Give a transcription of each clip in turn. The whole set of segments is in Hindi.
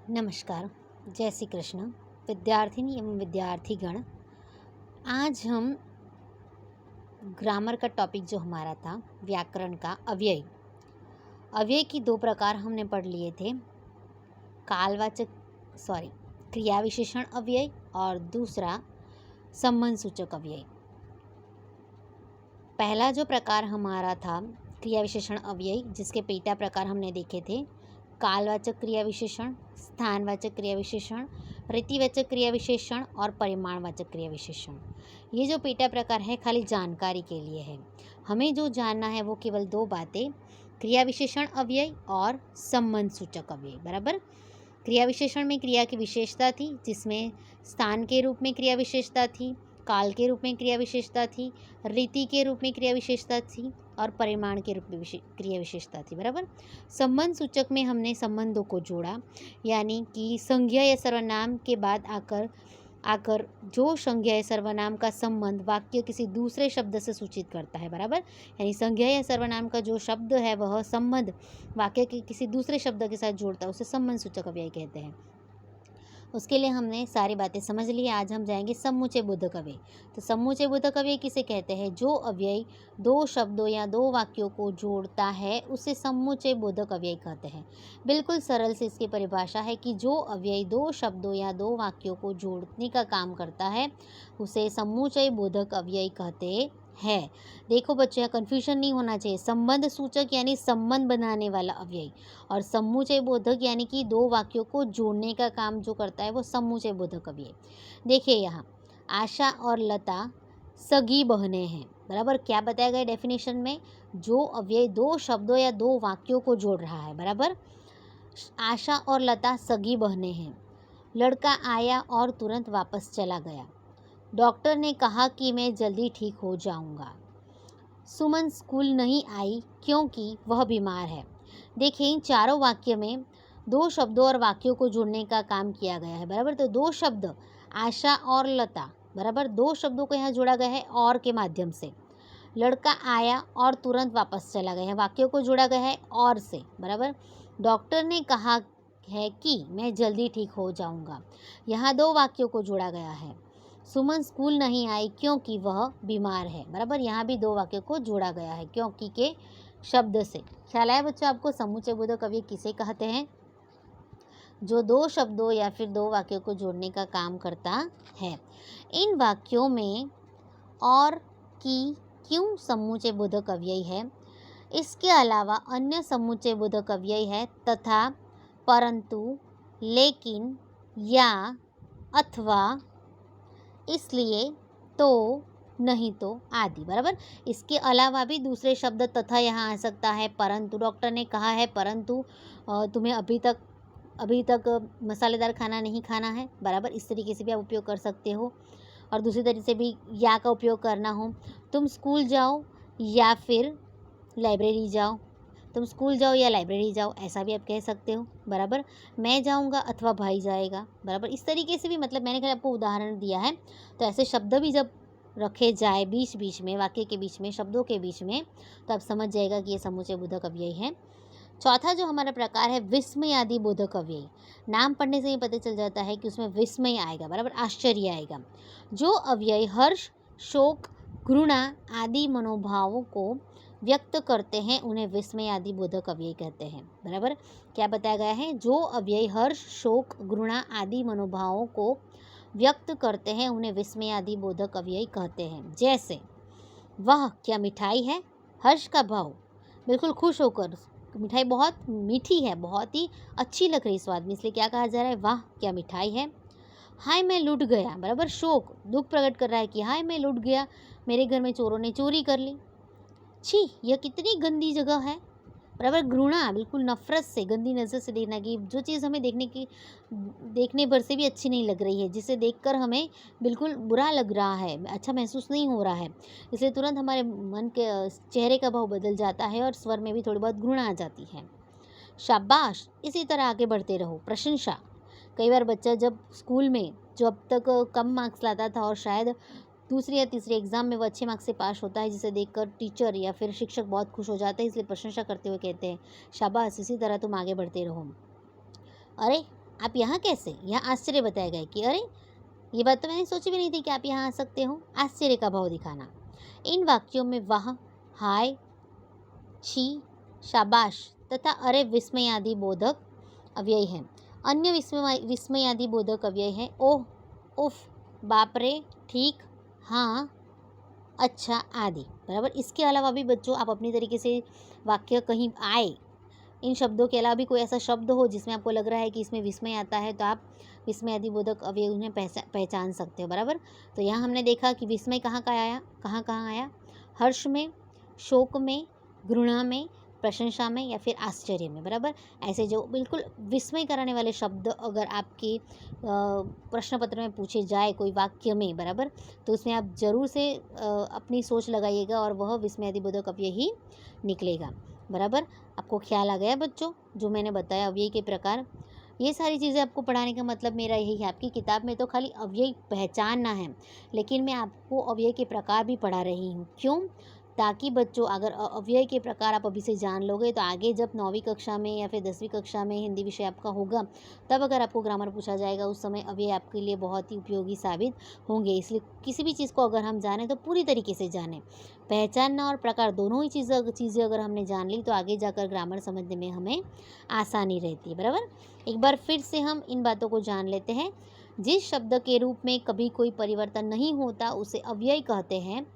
नमस्कार, जय श्री कृष्ण। विद्यार्थिनी एवं विद्यार्थीगण, आज हम ग्रामर का टॉपिक जो हमारा था व्याकरण का अव्यय। अव्यय की दो प्रकार हमने पढ़ लिए थे, क्रिया विशेषण अव्यय और दूसरा संबंध सूचक अव्यय। पहला जो प्रकार हमारा था क्रिया विशेषण अव्यय, जिसके पेटा प्रकार हमने देखे थे, कालवाचक क्रिया विशेषण, स्थानवाचक क्रिया विशेषण, रीतिवाचक क्रिया विशेषण और परिमाणवाचक क्रिया विशेषण। ये जो पेटा प्रकार है खाली जानकारी के लिए है। हमें जो जानना है वो केवल दो बातें, क्रिया विशेषण अव्यय और संबंध सूचक अव्यय। बराबर। क्रिया विशेषण में क्रिया की विशेषता थी, जिसमें स्थान के रूप में क्रिया विशेषता थी, काल के रूप में क्रिया विशेषता थी, रीति के रूप में क्रिया विशेषता थी और परिमाण के रूप में क्रिया विशेषता थी। बराबर। संबंध सूचक में हमने संबंधों को जोड़ा, यानी कि संज्ञा या सर्वनाम के बाद आकर जो संज्ञा या सर्वनाम का संबंध वाक्य किसी दूसरे शब्द से सूचित करता है। बराबर। यानी संज्ञा या सर्वनाम का जो शब्द है वह संबंध वाक्य के किसी दूसरे शब्द के साथ जोड़ता है, उसे संबंध सूचक अव्यय कहते हैं। उसके लिए हमने सारी बातें समझ ली। आज हम जाएंगे समुच्चय बोधक अव्यय। तो समुच्चय बोधक अव्यय किसे कहते हैं? जो अव्यय दो शब्दों या दो वाक्यों को जोड़ता है उसे समुच्चय बोधक अव्यय कहते हैं। बिल्कुल सरल से इसकी परिभाषा है कि जो अव्यय दो शब्दों या दो वाक्यों को जोड़ने का काम करता है उसे समुच्चय बोधक अव्यय कहते है। देखो बच्चों, यहाँ कन्फ्यूजन नहीं होना चाहिए। संबंध सूचक यानी संबंध बनाने वाला अव्यय, और समुच्चय बोधक यानी कि दो वाक्यों को जोड़ने का काम जो करता है वो समुच्चय बोधक अव्यय। देखिए यहाँ आशा और लता सगी बहनें हैं। बराबर। क्या बताया गया डेफिनेशन में? जो अव्यय दो शब्दों या दो वाक्यों को जोड़ रहा है। बराबर। आशा और लता सगी बहनें हैं। लड़का आया और तुरंत वापस चला गया। डॉक्टर ने कहा कि मैं जल्दी ठीक हो जाऊंगा। सुमन स्कूल नहीं आई क्योंकि वह बीमार है। देखिए, इन चारों वाक्य में दो शब्दों और वाक्यों को जोड़ने का काम किया गया है। बराबर। तो दो शब्द आशा और लता, बराबर, दो शब्दों को यहाँ जोड़ा गया है और के माध्यम से। लड़का आया और तुरंत वापस चला गया है, वाक्यों को जोड़ा गया है और से। बराबर। डॉक्टर ने कहा है कि मैं जल्दी ठीक हो जाऊंगा, यहाँ दो वाक्यों को जोड़ा गया है। सुमन स्कूल नहीं आई क्योंकि वह बीमार है। बराबर। यहाँ भी दो वाक्यों को जोड़ा गया है क्योंकि के शब्द से। ख्याल आया बच्चों आपको? समुच्चय बोधक अव्यय किसे कहते हैं? जो दो शब्दों या फिर दो वाक्यों को जोड़ने का काम करता है। इन वाक्यों में और, की, क्यों समुच्चय बोधक अव्यय है। इसके अलावा अन्य समुच्चय बोधक अव्यय है तथा, परंतु, लेकिन, या, अथवा, इसलिए, तो, नहीं तो आदि। बराबर। इसके अलावा भी दूसरे शब्द तथा यहाँ आ सकता है। परंतु, डॉक्टर ने कहा है परंतु तुम्हें अभी तक मसालेदार खाना नहीं खाना है। बराबर। इस तरीके से भी आप उपयोग कर सकते हो। और दूसरी तरीके से भी या का उपयोग करना हो, तुम स्कूल जाओ या फिर लाइब्रेरी जाओ। तुम स्कूल जाओ या लाइब्रेरी जाओ, ऐसा भी आप कह सकते हो। बराबर। मैं जाऊंगा अथवा भाई जाएगा। बराबर। इस तरीके से भी, मतलब मैंने खाली आपको उदाहरण दिया है। तो ऐसे शब्द भी जब रखे जाए बीच बीच में, वाक्य के बीच में, शब्दों के बीच में, तो आप समझ जाएगा कि ये समुच्चय बोधक अव्यय है। चौथा जो हमारा प्रकार है विस्मयादि बोधक अव्यय। नाम पढ़ने से ही पता चल जाता है कि उसमें विस्मय आएगा। बराबर। आश्चर्य आएगा। जो अव्यय हर्ष, शोक, घृणा आदि मनोभावों को व्यक्त करते हैं उन्हें विस्मय आदि बोधक अव्यय कहते हैं। बराबर। क्या बताया गया है? जो अव्यय हर्ष, शोक, घृणा आदि मनोभावों को व्यक्त करते हैं उन्हें विस्मय आदि बोधक अव्यय कहते हैं। जैसे, वह क्या मिठाई है। हर्ष का भाव, बिल्कुल खुश होकर, मिठाई बहुत मीठी है, बहुत ही अच्छी लग रही स्वाद में, इसलिए क्या कहा जा रहा है? वाह क्या मिठाई है। हाय मैं लुट गया। बराबर। शोक, दुख प्रकट कर रहा है कि हाय मैं लुट गया, मेरे घर में चोरों ने चोरी कर ली। छी, यह कितनी गंदी जगह है। बराबर। घृणा, बिल्कुल नफरत से, गंदी नज़र से देखना कि जो चीज़ हमें देखने भर से भी अच्छी नहीं लग रही है, जिसे देखकर हमें बिल्कुल बुरा लग रहा है, अच्छा महसूस नहीं हो रहा है, इसलिए तुरंत हमारे मन के चेहरे का भाव बदल जाता है और स्वर में भी थोड़ी बहुत घृणा आ जाती है। शाबाश, इसी तरह आगे बढ़ते रहो। प्रशंसा, कई बार बच्चा जब स्कूल में जो अब तक कम मार्क्स लाता था और शायद दूसरे या तीसरे एग्ज़ाम में वो अच्छे मार्क्स से पास होता है, जिसे देखकर टीचर या फिर शिक्षक बहुत खुश हो जाते हैं, इसलिए प्रशंसा करते हुए कहते हैं शाबाश, इसी तरह तुम आगे बढ़ते रहो। अरे आप यहाँ कैसे? यहाँ आश्चर्य बताया गया कि अरे, ये बात तो मैंने सोची भी नहीं थी कि आप यहाँ आ सकते हो। आश्चर्य का भाव दिखाना। इन वाक्यों में वाह, हाय, छी, शाबाश तथा अरे विस्मय आदि बोधक अव्यय हैं। अन्य विस्मय आदि बोधक अव्यय हैं ओह, उफ, बाप रे, ठीक, हाँ, अच्छा आदि। बराबर। इसके अलावा भी बच्चों आप अपनी तरीके से वाक्य कहीं आए, इन शब्दों के अलावा भी कोई ऐसा शब्द हो जिसमें आपको लग रहा है कि इसमें विस्मय आता है, तो आप विस्मय आदि बोधक अवयव उन्हें पहचान सकते हो। बराबर। तो यहाँ हमने देखा कि विस्मय कहाँ का आया, कहाँ कहाँ आया? हर्ष में, शोक में, घृणा में, प्रशंसा में या फिर आश्चर्य में। बराबर। ऐसे जो बिल्कुल विस्मय कराने वाले शब्द अगर आपके प्रश्न पत्र में पूछे जाए कोई वाक्य में, बराबर, तो उसमें आप जरूर से अपनी सोच लगाइएगा और वह विस्मय आदि बोधक अव्यय ही निकलेगा। बराबर। आपको ख्याल आ गया बच्चों जो मैंने बताया अव्यय के प्रकार? ये सारी चीज़ें आपको पढ़ाने का मतलब मेरा यही है। आपकी किताब में तो खाली अव्यय पहचानना है, लेकिन मैं आपको अव्यय के प्रकार भी पढ़ा रही हूँ। क्यों? ताकि बच्चों अगर अव्यय के प्रकार आप अभी से जान लोगे तो आगे जब 9वीं कक्षा में या फिर 10वीं कक्षा में हिंदी विषय आपका होगा, तब अगर आपको ग्रामर पूछा जाएगा उस समय अव्यय आपके लिए बहुत ही उपयोगी साबित होंगे। इसलिए किसी भी चीज़ को अगर हम जानें तो पूरी तरीके से जानें। पहचानना और प्रकार दोनों ही चीज़ें अगर हमने जान ली तो आगे जाकर ग्रामर समझने में हमें आसानी रहती है। बराबर। एक बार फिर से हम इन बातों को जान लेते हैं। जिस शब्द के रूप में कभी कोई परिवर्तन नहीं होता उसे अव्यय कहते हैं।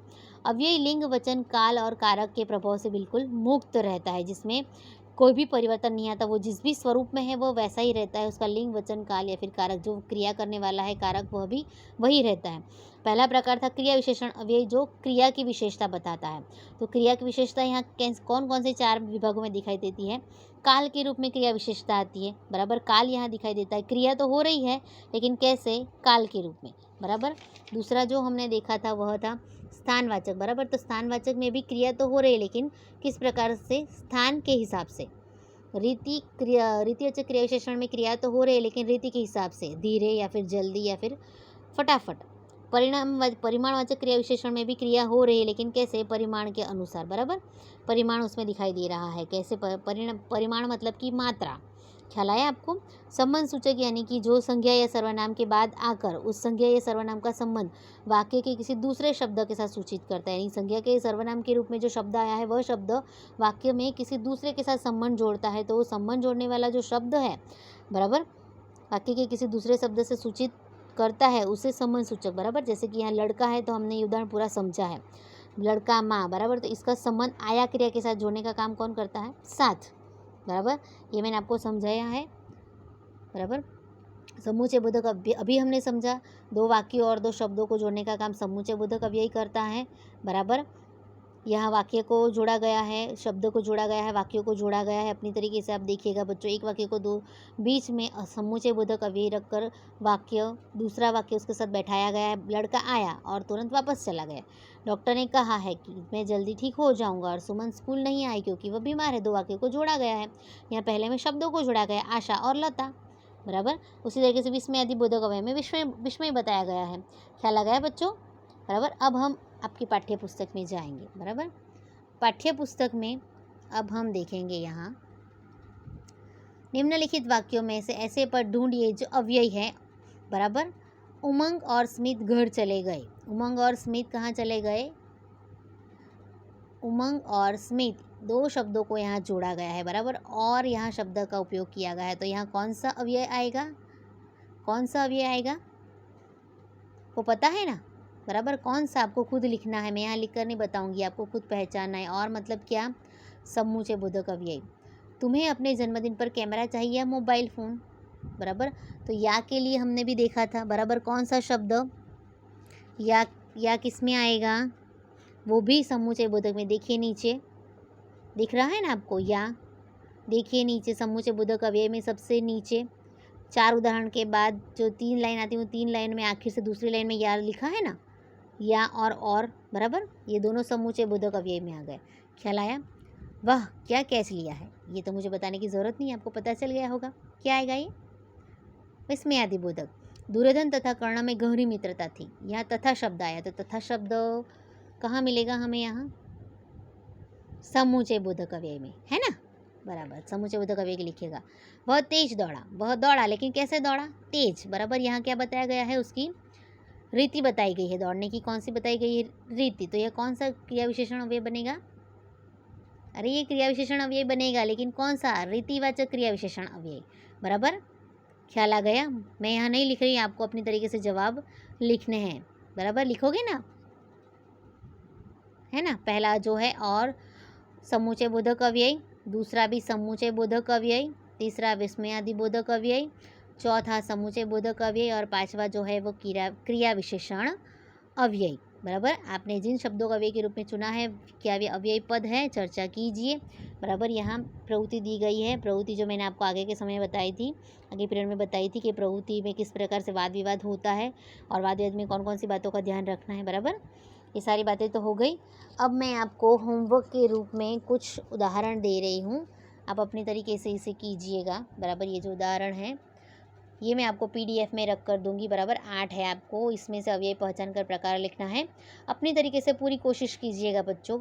अव्यय लिंग, वचन, काल और कारक के प्रभाव से बिल्कुल मुक्त रहता है, जिसमें कोई भी परिवर्तन नहीं आता, वो जिस भी स्वरूप में है वो वैसा ही रहता है। उसका लिंग, वचन, काल या फिर कारक, जो क्रिया करने वाला है कारक, वह भी वही रहता है। पहला प्रकार था क्रिया विशेषण अव्यय, जो क्रिया की विशेषता बताता है। तो क्रिया की विशेषता यहाँ कौन कौन से 4 विभागों में दिखाई देती है? काल के रूप में क्रिया विशेषता आती है। बराबर। काल यहाँ दिखाई देता है, क्रिया तो हो रही है लेकिन कैसे? काल के रूप में। बराबर। दूसरा जो हमने देखा था वह था स्थानवाचक। बराबर। तो स्थानवाचक में भी क्रिया तो हो रही है लेकिन किस प्रकार से? स्थान के हिसाब से। रीतिवाचक क्रिया विशेषण में क्रिया तो हो रही है लेकिन रीति के हिसाब से, धीरे या फिर जल्दी या फिर फटाफट। परिमाणवाचक क्रिया विशेषण में भी क्रिया हो रही है लेकिन कैसे? परिमाण के अनुसार। बराबर। परिमाण उसमें दिखाई दे रहा है कैसे? परिमाण मतलब कि मात्रा। ख्याल आया आपको? संबंध सूचक यानी कि जो संज्ञा या सर्वनाम के बाद आकर उस संज्ञा या सर्वनाम का संबंध वाक्य के किसी दूसरे शब्द के साथ सूचित करता है। यानी संज्ञा के सर्वनाम के रूप में जो शब्द आया है वह शब्द वाक्य में किसी दूसरे के साथ संबंध जोड़ता है, तो वो संबंध जोड़ने वाला जो शब्द है, बराबर, वाक्य के किसी दूसरे शब्द से सूचित करता है उसे संबंध सूचक। बराबर। जैसे कि यहाँ लड़का है तो हमने ये उदाहरण पूरा समझा है, लड़का माँ। बराबर। तो इसका संबंध आया क्रिया के साथ जोड़ने का काम कौन करता है? साथ। बराबर। ये मैंने आपको समझाया है। बराबर। समूचय बोधक अभी हमने समझा, 2 वाक्यों और 2 शब्दों को जोड़ने का काम समूचय बोधक अव्यय करता है। बराबर। यहाँ वाक्य को जोड़ा गया है, शब्द को जोड़ा गया है, वाक्यों को जोड़ा गया है। अपनी तरीके से आप देखिएगा बच्चों, एक वाक्य को 2 बीच में समूचय बोधक अव्यय रखकर वाक्य, दूसरा वाक्य उसके साथ बैठाया गया है। लड़का आया और तुरंत वापस चला गया। डॉक्टर ने कहा है कि मैं जल्दी ठीक हो जाऊंगा और सुमन स्कूल नहीं आई क्योंकि वह बीमार है। 2 वाक्यों को जोड़ा गया है। यहाँ पहले में शब्दों को जोड़ा गया, आशा और लता। बराबर। उसी तरीके से विस्मय आदि बोधक अव्यय में विस्मय बताया गया है। ख्याल आ गया बच्चों? बराबर। अब हम आपकी पाठ्य पुस्तक में जाएंगे। बराबर। पाठ्य पुस्तक में अब हम देखेंगे यहाँ निम्नलिखित वाक्यों में से ऐसे पर ढूंढिए जो अव्यय है। बराबर। उमंग और स्मित घर चले गए। उमंग और स्मित कहाँ चले गए? उमंग और स्मित 2 शब्दों को यहाँ जोड़ा गया है। बराबर। और यहाँ शब्द का उपयोग किया गया है, तो यहाँ कौन सा अव्यय आएगा? कौन सा अव्यय आएगा वो पता है ना? बराबर। कौन सा आपको खुद लिखना है, मैं यहाँ लिख कर नहीं बताऊँगी, आपको खुद पहचानना है। और मतलब क्या? समूचय बोधक अव्यय। तुम्हें अपने जन्मदिन पर कैमरा चाहिए या मोबाइल फ़ोन? बराबर। तो या के लिए हमने भी देखा था। बराबर। कौन सा शब्द या किस में आएगा? वो भी समूचय बोधक में। देखिए नीचे दिख रहा है ना आपको या? देखिए नीचे समूचय बोधक अव्यय में सबसे नीचे 4 उदाहरण के बाद जो 3 लाइन आती है वो 3 लाइन में आखिर से दूसरी लाइन में या लिखा है ना, या और। बराबर। ये दोनों समूचय बोधक अव्यय में आ गए। ख्याल आया? वाह, क्या कैच लिया है, ये तो मुझे बताने की ज़रूरत नहीं है, आपको पता चल गया होगा। क्या आएगा ये? विस्मय आदि बोधक। दुर्योधन तथा कर्ण में गहरी मित्रता थी। यहाँ तथा शब्द आया, तो तथा शब्द कहाँ मिलेगा हमें? यहाँ समूचय बोधक अव्यय में, है ना? बराबर, समूचे बोधक अव्यय लिखिएगा। वह तेज दौड़ा, वह दौड़ा लेकिन कैसे दौड़ा? तेज। बराबर, यहाँ क्या बताया गया है? उसकी रीति बताई गई है, दौड़ने की कौन सी बताई गई है? रीति। तो यह कौन सा क्रिया विशेषण अव्यय बनेगा? अरे ये क्रिया विशेषण अव्यय बनेगा, लेकिन कौन सा? रीतिवाचक क्रिया विशेषण अव्यय। बराबर, ख्याल आ गया? मैं यहाँ नहीं लिख रही, आपको अपनी तरीके से जवाब लिखने हैं। बराबर, लिखोगे ना? है ना? पहला जो है और समूचे बोधक अव्यय, दूसरा भी समूचे बोधक अव्यय, तीसरा विस्मयादि बोधक अव्यय, चौथा समूचे बोधक अव्यय और पांचवा जो है वो क्रिया विशेषण अव्यय। बराबर, आपने जिन शब्दों का अव्यय के रूप में चुना है, क्या वे अव्यय पद है? चर्चा कीजिए। बराबर, यहाँ प्रवृत्ति दी गई है। प्रवृत्ति जो मैंने आपको आगे के समय बताई थी, आगे पीरियड में बताई थी कि प्रवृत्ति में किस प्रकार से वाद विवाद होता है और वाद विवाद में कौन कौन सी बातों का ध्यान रखना है। बराबर, ये सारी बातें तो हो गई। अब मैं आपको होमवर्क के रूप में कुछ उदाहरण दे रही हूँ, आप अपने तरीके से इसे कीजिएगा। बराबर, ये जो उदाहरण है ये मैं आपको PDF में रख कर दूंगी। बराबर, 8 है, आपको इसमें से अव्यय पहचान कर प्रकार लिखना है। अपनी तरीके से पूरी कोशिश कीजिएगा बच्चों।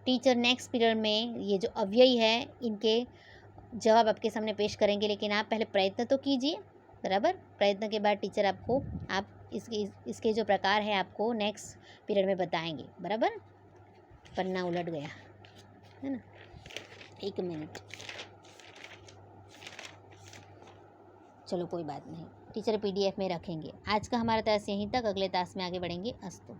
टीचर नेक्स्ट पीरियड में ये जो अव्यय है इनके जवाब आपके सामने पेश करेंगे, लेकिन आप पहले प्रयत्न तो कीजिए। बराबर, प्रयत्न के बाद टीचर आपको इसके जो प्रकार है आपको नेक्स्ट पीरियड में बताएंगे। बराबर, पन्ना उलट गया है ना, 1 मिनट, चलो कोई बात नहीं, टीचर PDF में रखेंगे। आज का हमारा टास्क यहीं तक, अगले टास्क में आगे बढ़ेंगे। अस्तु।